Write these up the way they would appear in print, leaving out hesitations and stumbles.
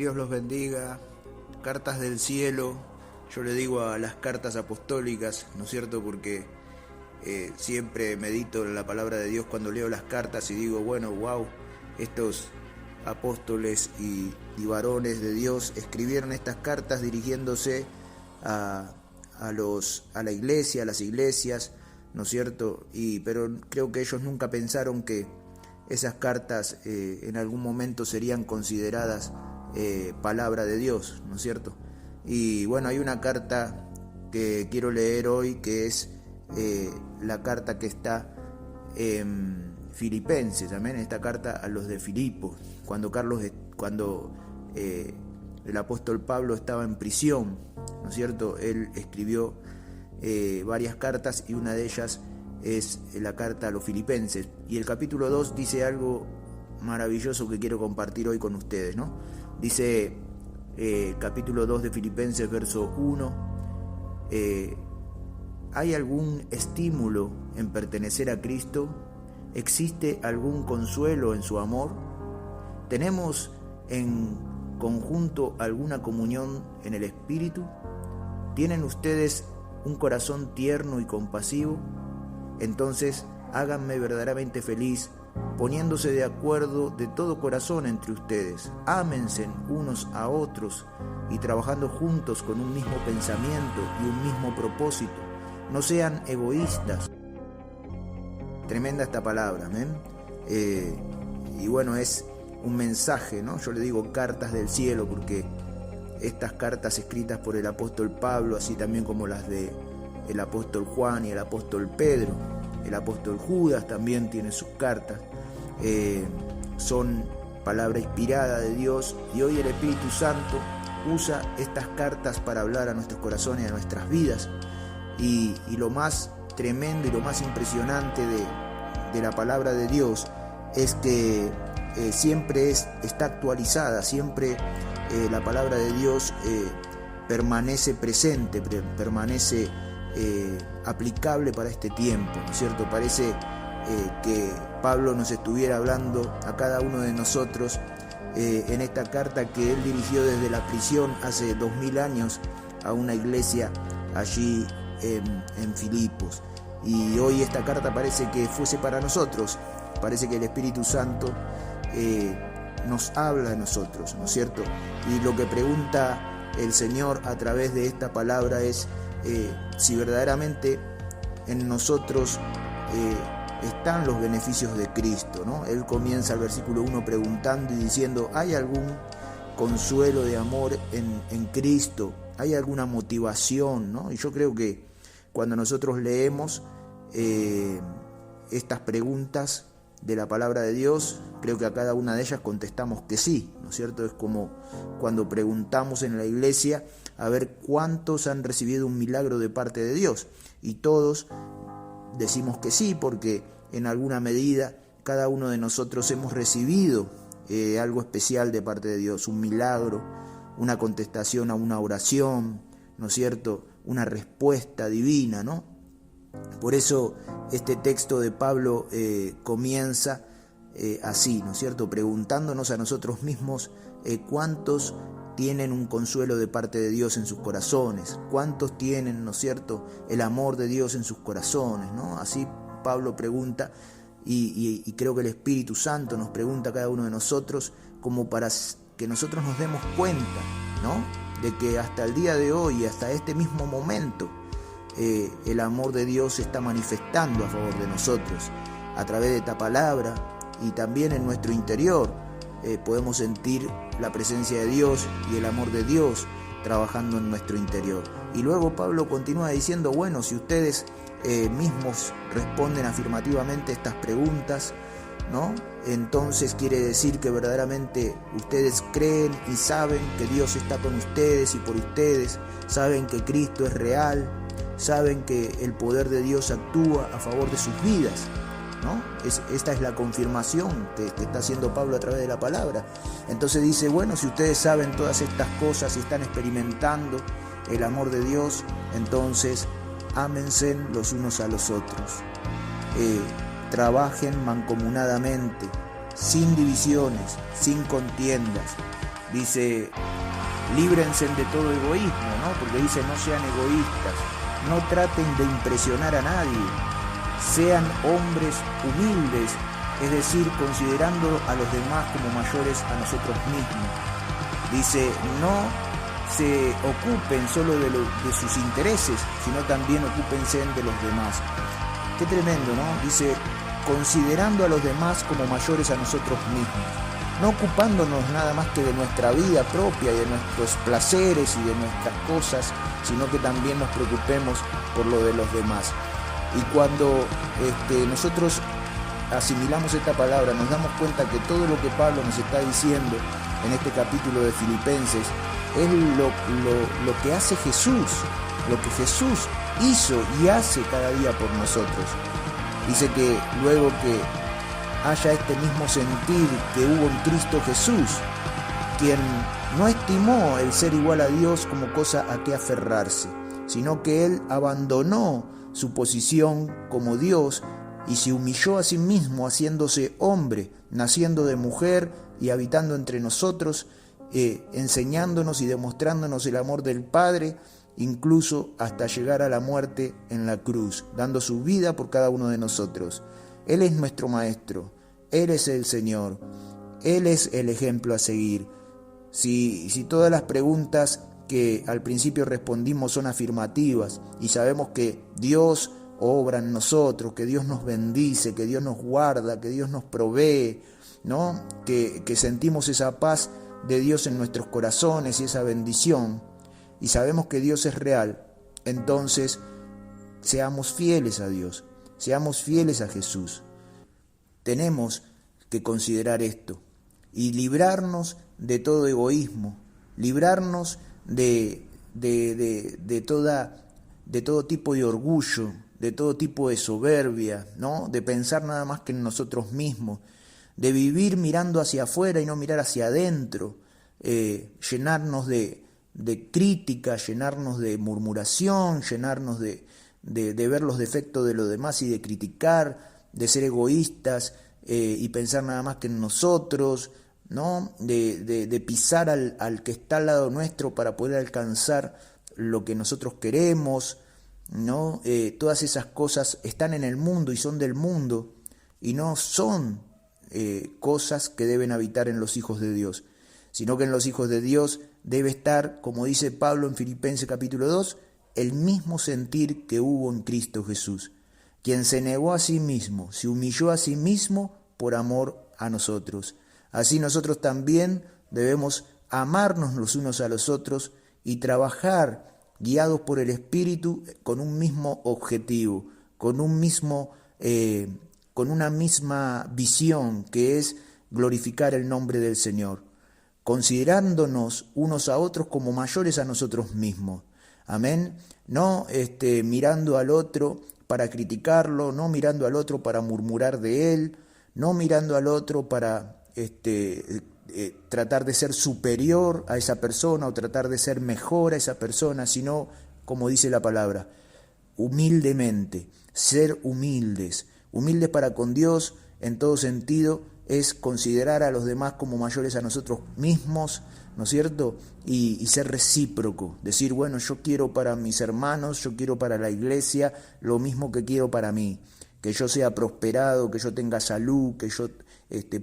Dios los bendiga. Cartas del cielo, yo le digo a las cartas apostólicas, ¿no es cierto? Porque siempre medito en la palabra de Dios cuando leo las cartas y digo, bueno, wow, estos apóstoles y varones de Dios escribieron estas cartas dirigiéndose a la iglesia, a las iglesias, ¿no es cierto? Pero creo que ellos nunca pensaron que esas cartas en algún momento serían consideradas palabra de Dios, ¿no es cierto? Y bueno, hay una carta que quiero leer hoy que es la carta que está en Filipenses, amén, esta carta a los de Filipos, cuando el apóstol Pablo estaba en prisión, ¿no es cierto? Él escribió varias cartas y una de ellas es la carta a los Filipenses, y el capítulo 2 dice algo maravilloso que quiero compartir hoy con ustedes, ¿no? Dice capítulo 2 de Filipenses, verso 1, ¿hay algún estímulo en pertenecer a Cristo? ¿Existe algún consuelo en su amor? ¿Tenemos en conjunto alguna comunión en el Espíritu? ¿Tienen ustedes un corazón tierno y compasivo? Entonces háganme verdaderamente feliz, poniéndose de acuerdo de todo corazón entre ustedes, ámense unos a otros y trabajando juntos con un mismo pensamiento y un mismo propósito. No sean egoístas. Tremenda esta palabra, amén. Y bueno, es un mensaje, ¿no? Yo le digo cartas del cielo porque estas cartas escritas por el apóstol Pablo, así también como las de el apóstol Juan y el apóstol Pedro, el apóstol Judas también tiene sus cartas, son palabra inspirada de Dios, y hoy el Espíritu Santo usa estas cartas para hablar a nuestros corazones, a nuestras vidas, y lo más tremendo y lo más impresionante de la palabra de Dios es que siempre está actualizada, siempre la palabra de Dios permanece presente, permanece aplicable para este tiempo, ¿no es cierto? Parece que Pablo nos estuviera hablando a cada uno de nosotros en esta carta que él dirigió desde la prisión hace 2000 años a una iglesia allí en Filipos. Y hoy esta carta parece que fuese para nosotros, parece que el Espíritu Santo nos habla a nosotros, ¿no es cierto? Y lo que pregunta el Señor a través de esta palabra es si verdaderamente en nosotros están los beneficios de Cristo, ¿no? Él comienza el versículo 1 preguntando y diciendo, ¿hay algún consuelo de amor en Cristo? ¿Hay alguna motivación, ¿no? Y yo creo que cuando nosotros leemos estas preguntas de la palabra de Dios, creo que a cada una de ellas contestamos que sí, ¿no es cierto? Es como cuando preguntamos en la iglesia a ver cuántos han recibido un milagro de parte de Dios, y todos decimos que sí, porque en alguna medida cada uno de nosotros hemos recibido algo especial de parte de Dios, un milagro, una contestación a una oración, ¿no es cierto? Una respuesta divina, ¿no? Por eso este texto de Pablo comienza así, ¿no es cierto? Preguntándonos a nosotros mismos cuántos tienen un consuelo de parte de Dios en sus corazones, cuántos tienen, ¿no es cierto?, el amor de Dios en sus corazones, ¿no? Así Pablo pregunta, y creo que el Espíritu Santo nos pregunta a cada uno de nosotros como para que nosotros nos demos cuenta, ¿no?, de que hasta el día de hoy, hasta este mismo momento, el amor de Dios se está manifestando a favor de nosotros a través de esta palabra, y también en nuestro interior podemos sentir la presencia de Dios y el amor de Dios trabajando en nuestro interior. Y luego Pablo continúa diciendo, bueno, si ustedes mismos responden afirmativamente estas preguntas, ¿no?, entonces quiere decir que verdaderamente ustedes creen y saben que Dios está con ustedes y por ustedes, saben que Cristo es real, saben que el poder de Dios actúa a favor de sus vidas, ¿no? Esta es la confirmación que está haciendo Pablo a través de la palabra. Entonces dice, bueno, si ustedes saben todas estas cosas y están experimentando el amor de Dios, entonces ámense los unos a los otros. Trabajen mancomunadamente, sin divisiones, sin contiendas. Dice, líbrense de todo egoísmo, ¿no? Porque dice, no sean egoístas, no traten de impresionar a nadie, sean hombres humildes, es decir, considerando a los demás como mayores a nosotros mismos. Dice, no se ocupen solo de sus intereses, sino también ocúpense de los demás. Qué tremendo, ¿no? Dice, considerando a los demás como mayores a nosotros mismos, no ocupándonos nada más que de nuestra vida propia y de nuestros placeres y de nuestras cosas, sino que también nos preocupemos por lo de los demás. Y cuando nosotros asimilamos esta palabra, nos damos cuenta que todo lo que Pablo nos está diciendo en este capítulo de Filipenses es lo que hace Jesús, lo que Jesús hizo y hace cada día por nosotros. Dice que luego que haya este mismo sentir que hubo en Cristo Jesús, quien no estimó el ser igual a Dios como cosa a que aferrarse, sino que Él abandonó su posición como Dios y se humilló a sí mismo haciéndose hombre, naciendo de mujer y habitando entre nosotros, enseñándonos y demostrándonos el amor del Padre, incluso hasta llegar a la muerte en la cruz, dando su vida por cada uno de nosotros. Él es nuestro Maestro, Él es el Señor, Él es el ejemplo a seguir. Si todas las preguntas que al principio respondimos son afirmativas y sabemos que Dios obra en nosotros, que Dios nos bendice, que Dios nos guarda, que Dios nos provee, ¿no? Que sentimos esa paz de Dios en nuestros corazones y esa bendición, y sabemos que Dios es real, entonces seamos fieles a Dios, seamos fieles a Jesús. Tenemos que considerar esto y librarnos de todo egoísmo, librarnos de todo tipo de orgullo, de todo tipo de soberbia, ¿no? De pensar nada más que en nosotros mismos, de vivir mirando hacia afuera y no mirar hacia adentro, llenarnos de crítica, llenarnos de murmuración, llenarnos de ver los defectos de los demás y de criticar, de ser egoístas y pensar nada más que en nosotros, ¿no? De pisar al que está al lado nuestro para poder alcanzar lo que nosotros queremos, ¿no? Todas esas cosas están en el mundo y son del mundo y no son cosas que deben habitar en los hijos de Dios, sino que en los hijos de Dios debe estar, como dice Pablo en Filipenses capítulo 2, el mismo sentir que hubo en Cristo Jesús, quien se negó a sí mismo, se humilló a sí mismo por amor a nosotros. Así nosotros también debemos amarnos los unos a los otros y trabajar guiados por el Espíritu con un mismo objetivo, con una misma visión, que es glorificar el nombre del Señor, considerándonos unos a otros como mayores a nosotros mismos. Amén. No mirando al otro para criticarlo, no mirando al otro para murmurar de él, no mirando al otro para tratar de ser superior a esa persona o tratar de ser mejor a esa persona, sino, como dice la palabra, humildemente, ser humildes para con Dios en todo sentido, es considerar a los demás como mayores a nosotros mismos, ¿no es cierto? Y ser recíproco, decir, bueno, yo quiero para mis hermanos, yo quiero para la iglesia lo mismo que quiero para mí, que yo sea prosperado, que yo tenga salud, que yo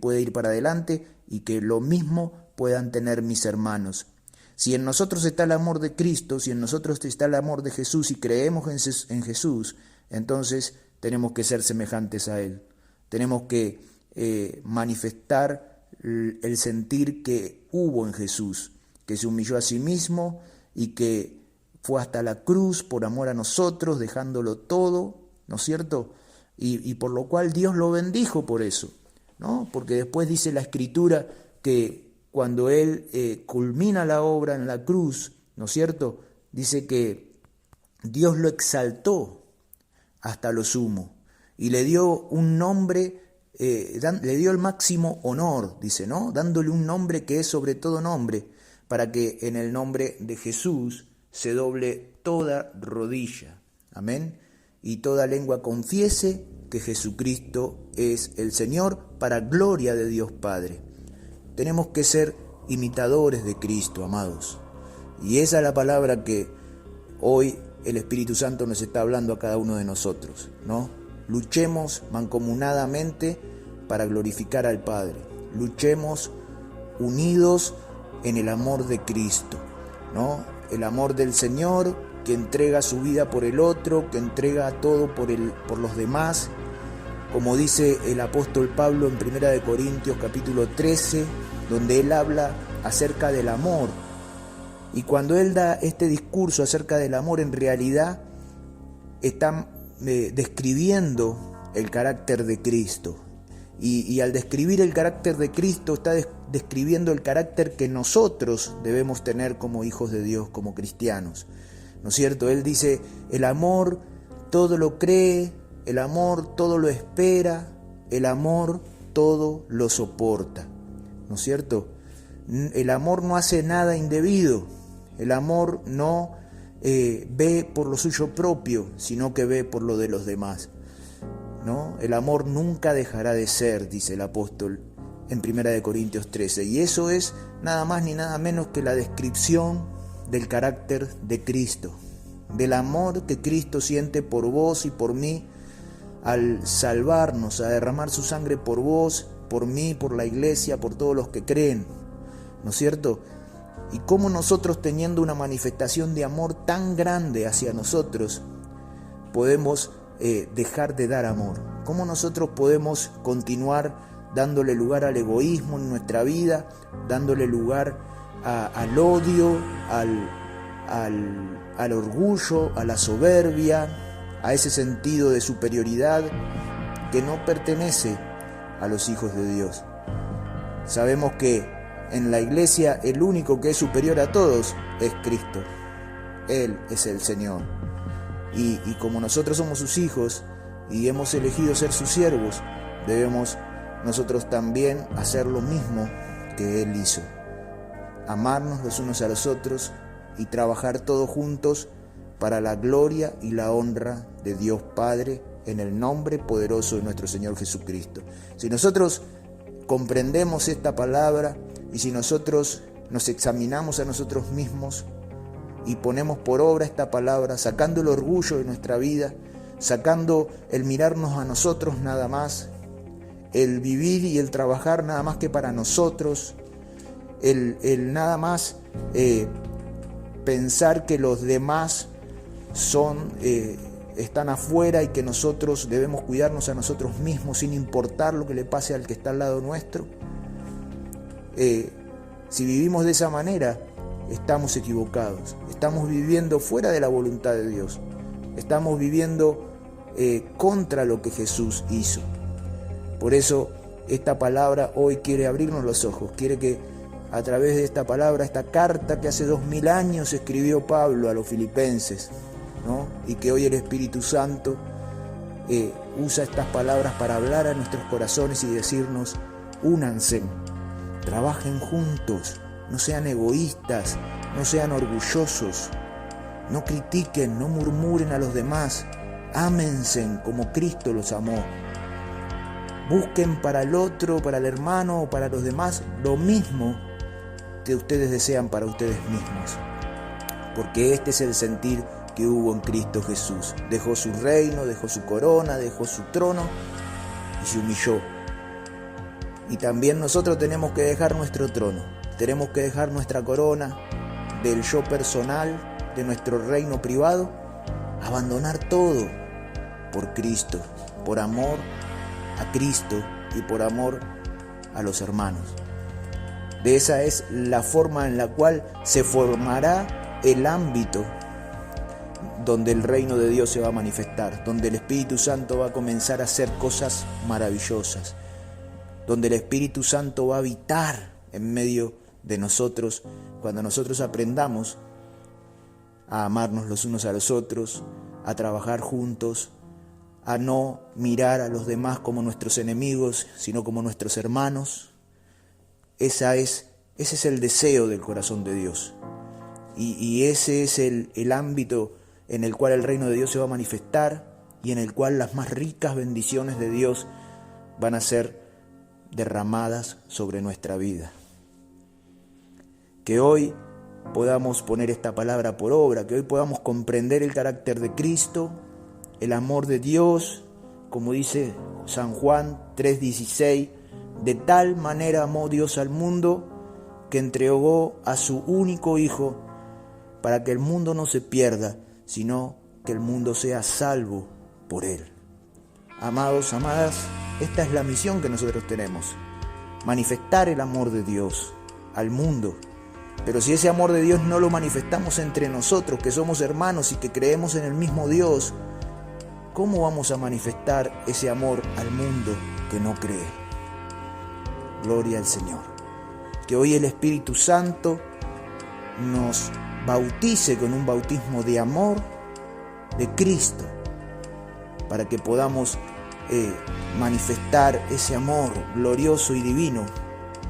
pueda ir para adelante y que lo mismo puedan tener mis hermanos. Si en nosotros está el amor de Cristo, si en nosotros está el amor de Jesús y creemos en Jesús, entonces tenemos que ser semejantes a Él. Tenemos que manifestar el sentir que hubo en Jesús, que se humilló a sí mismo y que fue hasta la cruz por amor a nosotros, dejándolo todo, ¿no es cierto? Y por lo cual Dios lo bendijo por eso, ¿no? Porque después dice la Escritura que cuando Él culmina la obra en la cruz, ¿no es cierto? Dice que Dios lo exaltó hasta lo sumo y le dio un nombre, le dio el máximo honor, dice, ¿no? Dándole un nombre que es sobre todo nombre, para que en el nombre de Jesús se doble toda rodilla, amén, y toda lengua confiese que Jesucristo es el Señor, para gloria de Dios Padre. Tenemos que ser imitadores de Cristo, amados. Y esa es la palabra que hoy el Espíritu Santo nos está hablando a cada uno de nosotros, ¿no? Luchemos mancomunadamente para glorificar al Padre. Luchemos unidos en el amor de Cristo, ¿no? El amor del Señor que entrega su vida por el otro, que entrega todo por los demás. Como dice el apóstol Pablo en 1 Corintios capítulo 13, donde él habla acerca del amor. Y cuando él da este discurso acerca del amor, en realidad está describiendo el carácter de Cristo. Y al describir el carácter de Cristo, está describiendo el carácter que nosotros debemos tener como hijos de Dios, como cristianos. ¿No es cierto? Él dice, el amor todo lo cree, el amor todo lo espera, el amor todo lo soporta. ¿No es cierto? El amor no hace nada indebido. El amor no ve por lo suyo propio, sino que ve por lo de los demás, ¿no? El amor nunca dejará de ser, dice el apóstol en 1 Corintios 13. Y eso es nada más ni nada menos que la descripción del carácter de Cristo, del amor que Cristo siente por vos y por mí al salvarnos, a derramar su sangre por vos, por mí, por la iglesia, por todos los que creen, ¿no es cierto? Y cómo nosotros, teniendo una manifestación de amor tan grande hacia nosotros, podemos dejar de dar amor. Cómo nosotros podemos continuar dándole lugar al egoísmo en nuestra vida, dándole lugar al odio, al orgullo, a la soberbia, a ese sentido de superioridad que no pertenece a los hijos de Dios. Sabemos que en la iglesia el único que es superior a todos es Cristo. Él es el Señor. Y como nosotros somos sus hijos y hemos elegido ser sus siervos, debemos nosotros también hacer lo mismo que Él hizo. Amarnos los unos a los otros y trabajar todos juntos para la gloria y la honra de Dios Padre, en el nombre poderoso de nuestro Señor Jesucristo. Si nosotros comprendemos esta palabra y si nosotros nos examinamos a nosotros mismos y ponemos por obra esta palabra, sacando el orgullo de nuestra vida, sacando el mirarnos a nosotros nada más, el vivir y el trabajar nada más que para nosotros, el nada más pensar que los demás están afuera y que nosotros debemos cuidarnos a nosotros mismos sin importar lo que le pase al que está al lado nuestro. Si vivimos de esa manera, estamos equivocados, estamos viviendo fuera de la voluntad de Dios, estamos viviendo contra lo que Jesús hizo. Por eso esta palabra hoy quiere abrirnos los ojos, quiere que a través de esta palabra, esta carta que hace 2000 años escribió Pablo a los filipenses, ¿no? Y que hoy el Espíritu Santo usa estas palabras para hablar a nuestros corazones y decirnos, únanse, trabajen juntos, no sean egoístas, no sean orgullosos, no critiquen, no murmuren a los demás, ámense como Cristo los amó. Busquen para el otro, para el hermano o para los demás lo mismo que ustedes desean para ustedes mismos. Porque este es el sentir que hubo en Cristo Jesús. Dejó su reino, dejó su corona, dejó su trono y se humilló. Y también nosotros tenemos que dejar nuestro trono, tenemos que dejar nuestra corona del yo personal, de nuestro reino privado, abandonar todo por Cristo, por amor a Cristo y por amor a los hermanos. De esa es la forma en la cual se formará el ámbito donde el reino de Dios se va a manifestar, donde el Espíritu Santo va a comenzar a hacer cosas maravillosas, donde el Espíritu Santo va a habitar en medio de nosotros, cuando nosotros aprendamos a amarnos los unos a los otros, a trabajar juntos, a no mirar a los demás como nuestros enemigos, sino como nuestros hermanos. Ese es el deseo del corazón de Dios. Y ese es el ámbito en el cual el reino de Dios se va a manifestar y en el cual las más ricas bendiciones de Dios van a ser derramadas sobre nuestra vida. Que hoy podamos poner esta palabra por obra, que hoy podamos comprender el carácter de Cristo, el amor de Dios, como dice San Juan 3:16, de tal manera amó Dios al mundo que entregó a su único Hijo para que el mundo no se pierda, sino que el mundo sea salvo por Él. Amados, amadas, esta es la misión que nosotros tenemos, manifestar el amor de Dios al mundo. Pero si ese amor de Dios no lo manifestamos entre nosotros, que somos hermanos y que creemos en el mismo Dios, ¿cómo vamos a manifestar ese amor al mundo que no cree? Gloria al Señor. Que hoy el Espíritu Santo nos bautice con un bautismo de amor de Cristo, para que podamos manifestar ese amor glorioso y divino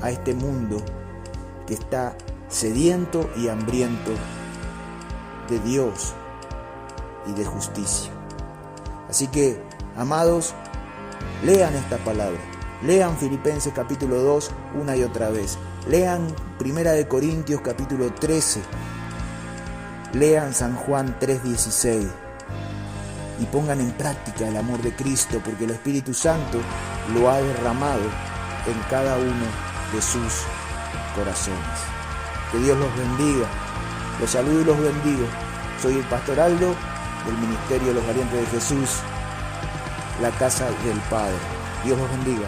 a este mundo que está sediento y hambriento de Dios y de justicia. Así que, amados, lean esta palabra, lean Filipenses capítulo 2 una y otra vez, lean 1 Corintios capítulo 13, lean San Juan 3:16 y pongan en práctica el amor de Cristo, porque el Espíritu Santo lo ha derramado en cada uno de sus corazones. Que Dios los bendiga, los saludo y los bendigo. Soy el Pastor Aldo del Ministerio de los Valientes de Jesús, la Casa del Padre. Dios los bendiga.